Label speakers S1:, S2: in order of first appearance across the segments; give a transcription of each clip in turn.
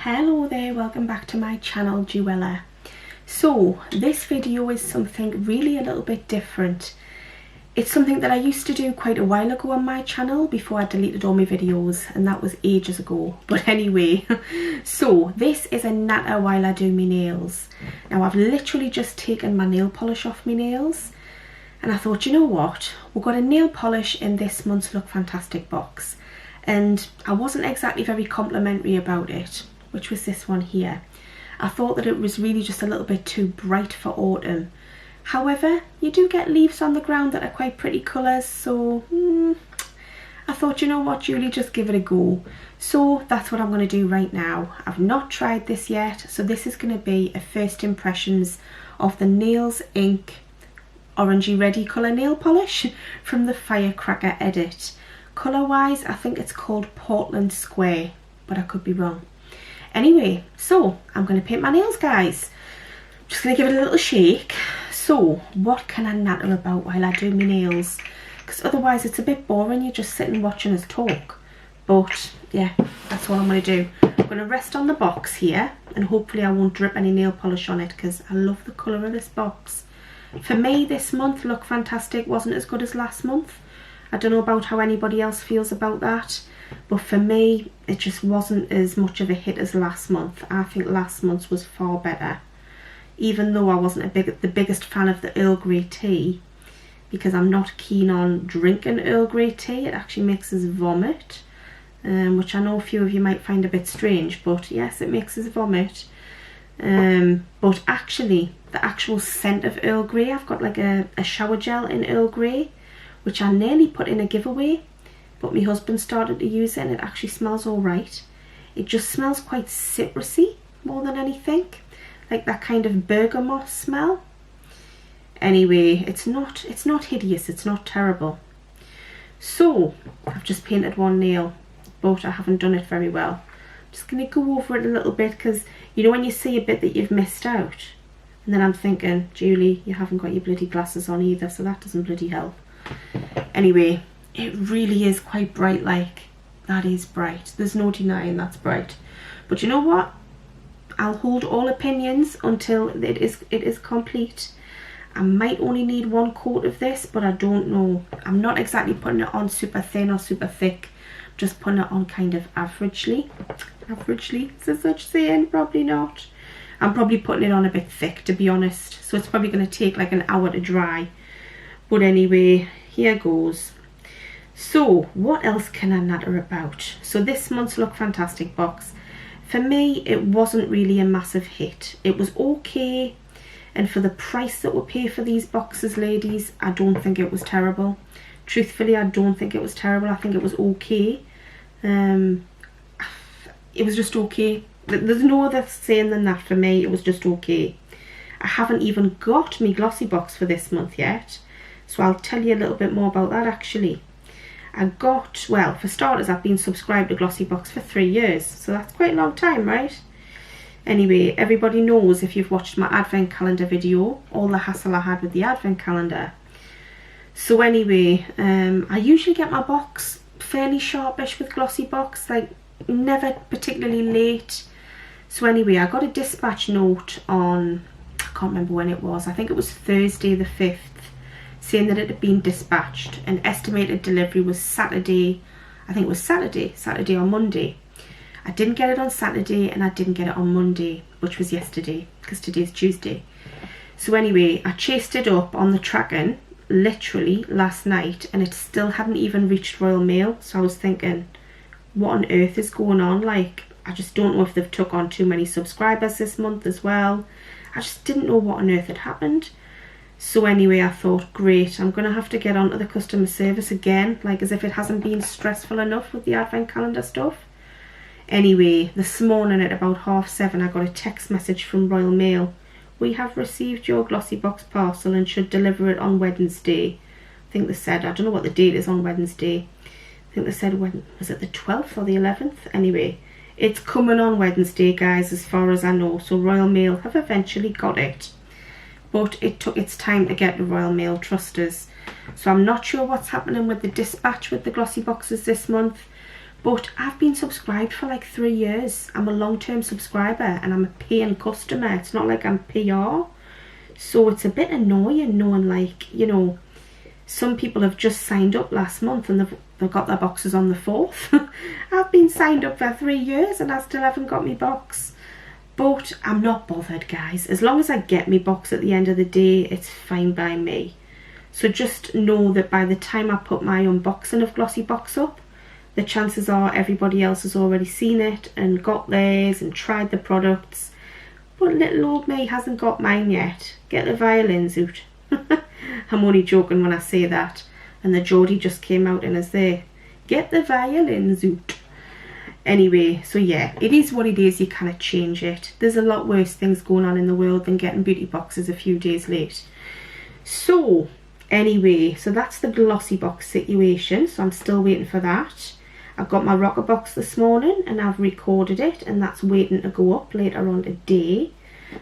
S1: Hello there, welcome back to my channel, Jewella. So this video is something really a little bit different. It's something that I used to do quite a while ago on my channel before I deleted all my videos, and that was ages ago. But anyway, so this is a natter while I do my nails. Now I've literally just taken my nail polish off my nails, and I thought, you know what, we've got a nail polish in this month's Look Fantastic box, and I wasn't exactly very complimentary about it, which was this one here. I thought that it was really just a little bit too bright for autumn. However, you do get leaves on the ground that are quite pretty colours, so I thought, you know what, Julie, just give it a go. So that's what I'm going to do right now. I've not tried this yet, so this is going to be a first impressions of the Nails Ink Orangey Ready colour nail polish from the Firecracker edit. Colour wise, I think it's called Portland Square, but I could be wrong. Anyway, so I'm going to paint my nails, guys. Just going to give it a little shake. So what can I natter about while I do my nails? Because otherwise it's a bit boring, you're just sitting watching us talk. But yeah, that's what I'm going to do. I'm going to rest on the box here, and hopefully I won't drip any nail polish on it, because I love the colour of this box. For me, this month Look Fantastic wasn't as good as last month. I don't know about how anybody else feels about that, but for me it just wasn't as much of a hit as last month. I think last month's was far better, even though I wasn't the biggest fan of the Earl Grey tea, because I'm not keen on drinking Earl Grey tea. It actually makes us vomit, which I know a few of you might find a bit strange, but yes, it makes us vomit. But actually the actual scent of Earl Grey, I've got like a shower gel in Earl Grey, which I nearly put in a giveaway, but my husband started to use it and it actually smells alright. It just smells quite citrusy more than anything, like that kind of bergamot smell. Anyway, it's not hideous, it's not terrible. So I've just painted one nail, but I haven't done it very well. I'm just going to go over it a little bit, because you know when you see a bit that you've missed out, and then I'm thinking, Julie, you haven't got your bloody glasses on either, so that doesn't bloody help. Anyway, it really is quite bright, like, that is bright. There's no denying that's bright. But you know what? I'll hold all opinions until it is complete. I might only need one coat of this, but I don't know. I'm not exactly putting it on super thin or super thick. I'm just putting it on kind of averagely. Averagely, is there such saying? Probably not. I'm probably putting it on a bit thick, to be honest. So it's probably going to take like an hour to dry. But anyway, here goes. So what else can I natter about? So this month's Look Fantastic box, for me it wasn't really a massive hit. It was okay, and for the price that we pay for these boxes, ladies, I don't think it was terrible. Truthfully, I don't think it was terrible. I think it was okay. It was just okay. There's no other saying than that for me. It was just okay. I haven't even got me glossy box for this month yet, so I'll tell you a little bit more about that actually. I got, well, for starters, I've been subscribed to Glossy Box for 3 years, so that's quite a long time, right? Anyway, everybody knows, if you've watched my advent calendar video, all the hassle I had with the advent calendar. So anyway, I usually get my box fairly sharpish with Glossy Box, like never particularly late. So anyway, I got a dispatch note on, I can't remember when it was, I think it was Thursday the 5th, saying that it had been dispatched, and estimated delivery was Saturday. I think it was Saturday or Monday. I didn't get it on Saturday and I didn't get it on Monday, which was yesterday, because today's Tuesday. So anyway, I chased it up on the tracking literally last night, and it still hadn't even reached Royal Mail. So I was thinking, what on earth is going on? Like, I just don't know if they've took on too many subscribers this month as well. I just didn't know what on earth had happened. So anyway, I thought, great, I'm going to have to get onto the customer service again, like as if it hasn't been stressful enough with the advent calendar stuff. Anyway, this morning at about 7:30, I got a text message from Royal Mail. We have received your Glossy Box parcel and should deliver it on Wednesday. I think they said, I don't know what the date is on Wednesday. I think they said, when was it, the 12th or the 11th? Anyway, it's coming on Wednesday, guys, as far as I know. So Royal Mail have eventually got it. But it took its time to get to Royal Mail, trust us. So I'm not sure what's happening with the dispatch with the Glossy Boxes this month. But I've been subscribed for like 3 years. I'm a long-term subscriber and I'm a paying customer. It's not like I'm PR. So it's a bit annoying knowing, like, you know, some people have just signed up last month and they've got their boxes on the 4th. I've been signed up for 3 years and I still haven't got my box. But I'm not bothered, guys. As long as I get my box at the end of the day, it's fine by me. So just know that by the time I put my unboxing of Glossy Box up, the chances are everybody else has already seen it and got theirs and tried the products. But little old me hasn't got mine yet. Get the violins out. I'm only joking when I say that. And the Geordie just came out and is there. Get the violins out. Anyway, so yeah, it is what it is. You cannot change it. There's a lot worse things going on in the world than getting beauty boxes a few days late. So anyway, so that's the Glossy Box situation. So I'm still waiting for that. I got my rocker box this morning and I've recorded it, and that's waiting to go up later on today.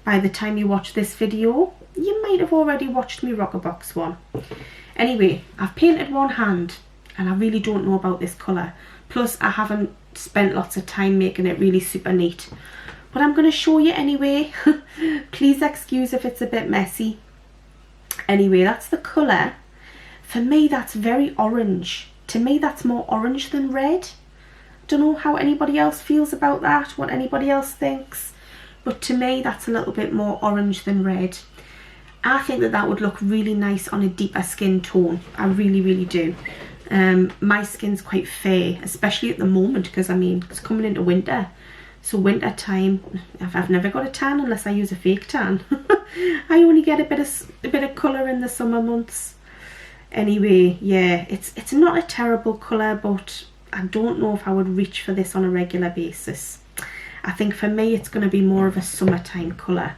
S1: By the time you watch this video, you might have already watched my rocker box one. Anyway, I've painted one hand and I really don't know about this colour. Plus I haven't spent lots of time making it really super neat. But I'm going to show you anyway. Please excuse if it's a bit messy. Anyway, that's the colour. For me, that's very orange. To me, that's more orange than red. Don't know how anybody else feels about that, what anybody else thinks. But to me, that's a little bit more orange than red. I think that that would look really nice on a deeper skin tone. I really, really do. My skin's quite fair, especially at the moment, because I mean, it's coming into winter. So winter time, I've never got a tan unless I use a fake tan. I only get a bit of colour in the summer months. Anyway, yeah, it's not a terrible colour, but I don't know if I would reach for this on a regular basis. I think for me it's going to be more of a summertime colour.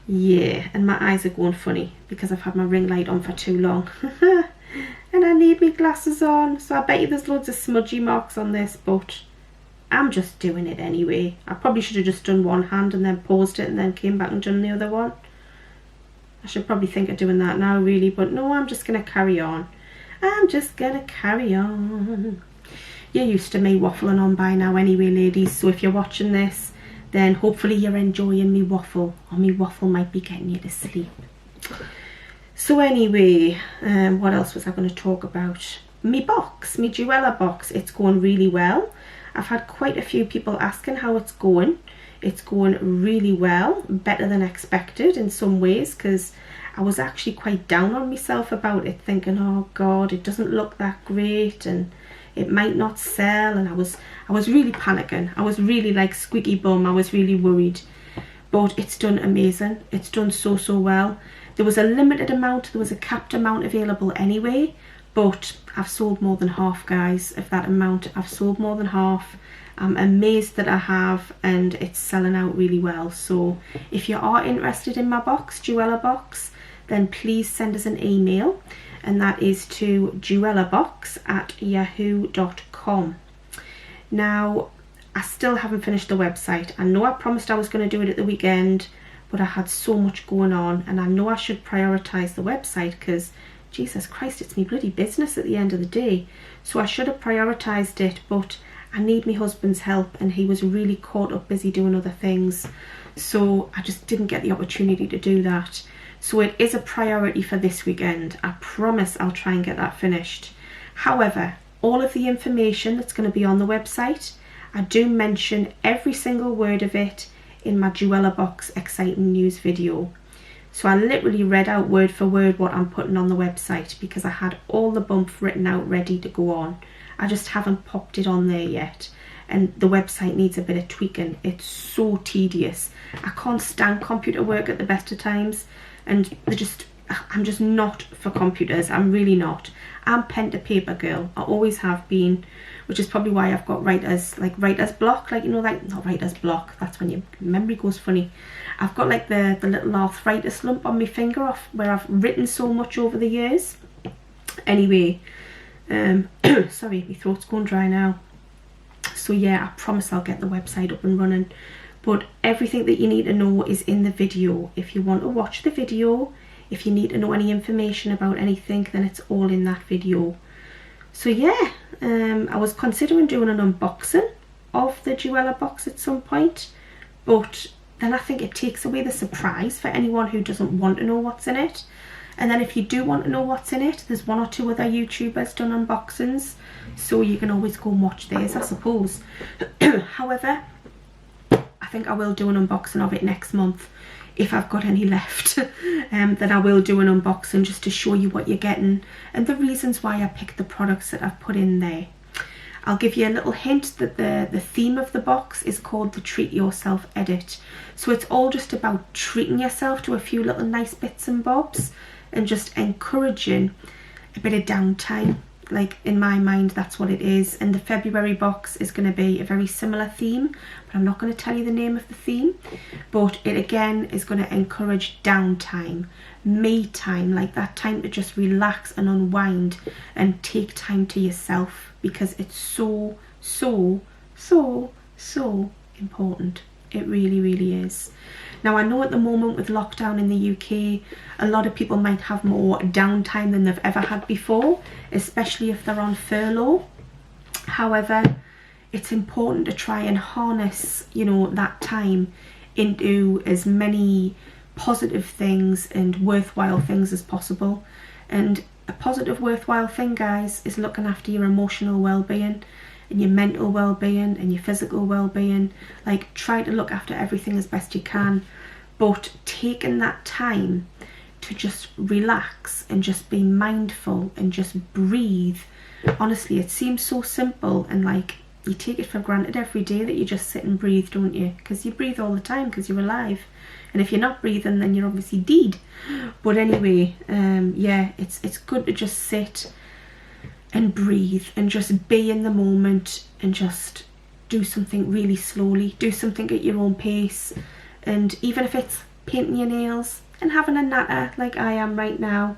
S1: Yeah, and my eyes are going funny because I've had my ring light on for too long. And I need my glasses on, so I bet you there's loads of smudgy marks on this, but I'm just doing it anyway. I probably should have just done one hand and then paused it and then came back and done the other one. I should probably think of doing that now really, but no, I'm just going to carry on. I'm just going to carry on. You're used to me waffling on by now anyway, ladies, so if you're watching this, then hopefully you're enjoying me waffle, or me waffle might be getting you to sleep. So anyway, what else was I going to talk about? Me box, me Jewella box, it's going really well. I've had quite a few people asking how it's going. It's going really well, better than expected in some ways, because I was actually quite down on myself about it, thinking, oh God, it doesn't look that great and it might not sell, and I was really panicking. I was really like squeaky bum. I was really worried, but it's done amazing. It's done so well. There was a limited amount, there was a capped amount available anyway, but I've sold more than half, guys. Of that amount, I've sold more than half. I'm amazed that I have, and it's selling out really well. So if you are interested in my box, Jewella box, then please send us an email, and that is to jewellabox@yahoo.com. Now, I still haven't finished the website. I know I promised I was going to do it at the weekend, but I had so much going on, and I know I should prioritise the website because, Jesus Christ, it's my bloody business at the end of the day. So I should have prioritised it, but I need my husband's help, and he was really caught up busy doing other things, so I just didn't get the opportunity to do that. So it is a priority for this weekend. I promise I'll try and get that finished. However, all of the information that's going to be on the website, I do mention every single word of it in my Jewella box exciting news video. So I literally read out word for word what I'm putting on the website because I had all the bump written out ready to go on. I just haven't popped it on there yet, and the website needs a bit of tweaking. It's so tedious. I can't stand computer work at the best of times, and I'm just not for computers. I'm really not. I'm pen to paper girl. I always have been, which is probably why I've got writer's block, like, you know, like, not writer's block, that's when your memory goes funny. I've got like the little arthritis lump on my finger off where I've written so much over the years. Anyway, sorry, my throat's going dry now. So yeah, I promise I'll get the website up and running, but everything that you need to know is in the video. If you want to watch the video, if you need to know any information about anything, then it's all in that video. So yeah, I was considering doing an unboxing of the Jewella box at some point, but then I think it takes away the surprise for anyone who doesn't want to know what's in it. And then if you do want to know what's in it, there's 1 or 2 other YouTubers done unboxings, so you can always go and watch theirs, I suppose. However, I think I will do an unboxing of it next month, if I've got any left. Then I will do an unboxing just to show you what you're getting and the reasons why I picked the products that I've put in there. I'll give you a little hint that the theme of the box is called the Treat Yourself Edit. So it's all just about treating yourself to a few little nice bits and bobs and just encouraging a bit of downtime. Like, in my mind, that's what it is. And the February box is going to be a very similar theme, but I'm not going to tell you the name of the theme. But it again is going to encourage downtime, me time, like that time to just relax and unwind and take time to yourself, because it's so important. It really, really is. Now, I know at the moment with lockdown in the UK, a lot of people might have more downtime than they've ever had before, especially if they're on furlough. However, it's important to try and harness, you know, that time into as many positive things and worthwhile things as possible. And a positive, worthwhile thing, guys, is looking after your emotional well-being and your mental well-being and your physical well-being. Like, try to look after everything as best you can, but taking that time to just relax and just be mindful and just breathe. Honestly, it seems so simple, and like, you take it for granted every day that you just sit and breathe, don't you? Because you breathe all the time because you're alive, and if you're not breathing, then you're obviously dead. But anyway, yeah, it's good to just sit and breathe and just be in the moment and just do something really slowly, do something at your own pace. And even if it's painting your nails and having a natter like I am right now,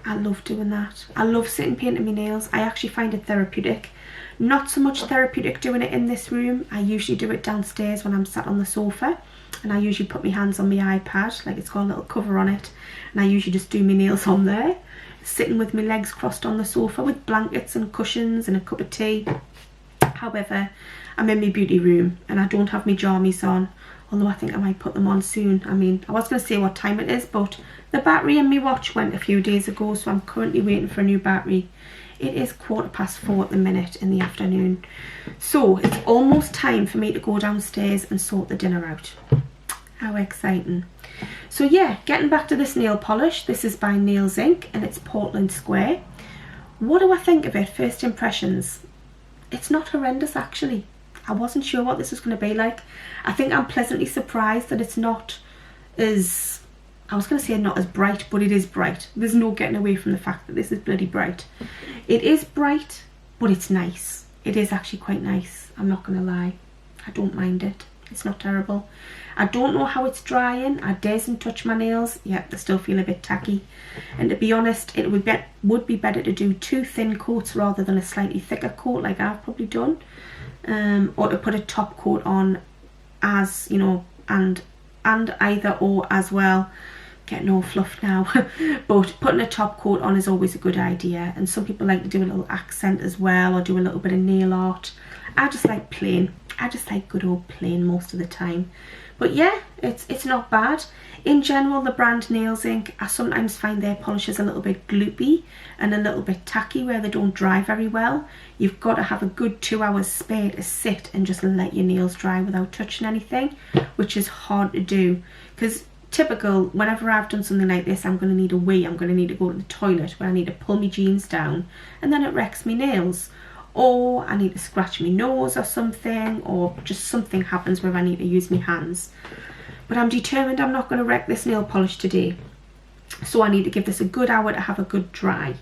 S1: I love doing that. I love sitting painting my nails. I actually find it therapeutic. Not so much therapeutic doing it in this room. I usually do it downstairs when I'm sat on the sofa, and I usually put my hands on my iPad, like it's got a little cover on it, and I usually just do my nails on there, sitting with my legs crossed on the sofa with blankets and cushions and a cup of tea. However, I'm in my beauty room and I don't have my jammies on, although I think I might put them on soon. I mean, I was going to say what time it is, but the battery in my watch went a few days ago, so I'm currently waiting for a new battery. It is 4:15 at the minute in the afternoon, so it's almost time for me to go downstairs and sort the dinner out. How exciting. So yeah, getting back to this nail polish. This is by Nails Inc and it's Portland Square. What do I think of it? First impressions. It's not horrendous, actually. I wasn't sure what this was going to be like. I think I'm pleasantly surprised that it's not as, I was going to say not as bright, but it is bright. There's no getting away from the fact that this is bloody bright. It is bright, but it's nice. It is actually quite nice, I'm not going to lie. I don't mind it. It's not terrible. I don't know how it's drying. I daresn't touch my nails. Yeah, they still feel a bit tacky. And to be honest, it would be better to do 2 thin coats rather than a slightly thicker coat like I've probably done. Or to put a top coat on as, you know, and either or as well. Getting all fluffed now. But putting a top coat on is always a good idea. And some people like to do a little accent as well, or do a little bit of nail art. I just like plain. I just like good old plain most of the time. But yeah, it's not bad. In general, the brand Nails Inc, I sometimes find their polishes a little bit gloopy and a little bit tacky where they don't dry very well. You've got to have a good 2 hours spare to sit and just let your nails dry without touching anything, which is hard to do. Because typical, whenever I've done something like this, I'm going to need a wee, I'm going to need to go to the toilet where I need to pull my jeans down, and then it wrecks my nails. Or I need to scratch my nose or something, or just something happens where I need to use my hands. But I'm determined I'm not going to wreck this nail polish today. So I need to give this a good hour to have a good dry.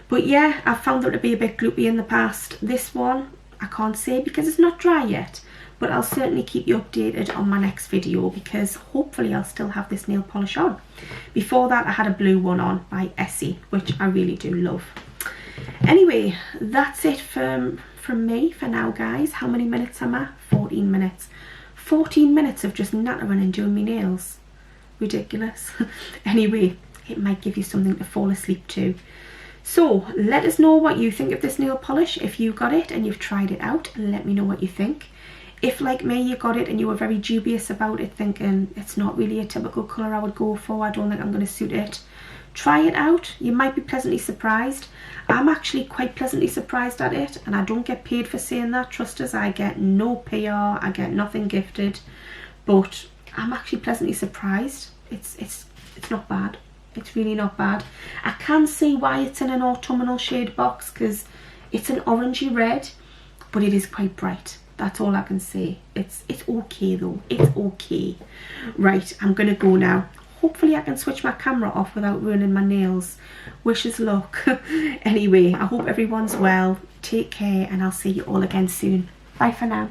S1: But yeah, I've found them to be a bit gloopy in the past. This one, I can't say because it's not dry yet. But I'll certainly keep you updated on my next video, because hopefully I'll still have this nail polish on. Before that, I had a blue one on by Essie, which I really do love. Anyway, that's it from me for now, guys. How many minutes am I? 14 minutes. 14 minutes of just nattering and doing my nails. Ridiculous. Anyway, it might give you something to fall asleep to. So let us know what you think of this nail polish. If you got it and you've tried it out, let me know what you think. If like me you got it and you were very dubious about it, thinking it's not really a typical colour I would go for, I don't think I'm going to suit it, try it out. You might be pleasantly surprised. I'm actually quite pleasantly surprised at it, and I don't get paid for saying that, trust us. I get no PR, I get nothing gifted, but I'm actually pleasantly surprised. It's not bad. It's really not bad. I can see why it's in an autumnal shade box, because it's an orangey red, but it is quite bright. That's all I can say. It's okay though. It's okay. Right, I'm gonna go now. Hopefully I can switch my camera off without ruining my nails. Wish us luck. Anyway, I hope everyone's well. Take care, and I'll see you all again soon. Bye for now.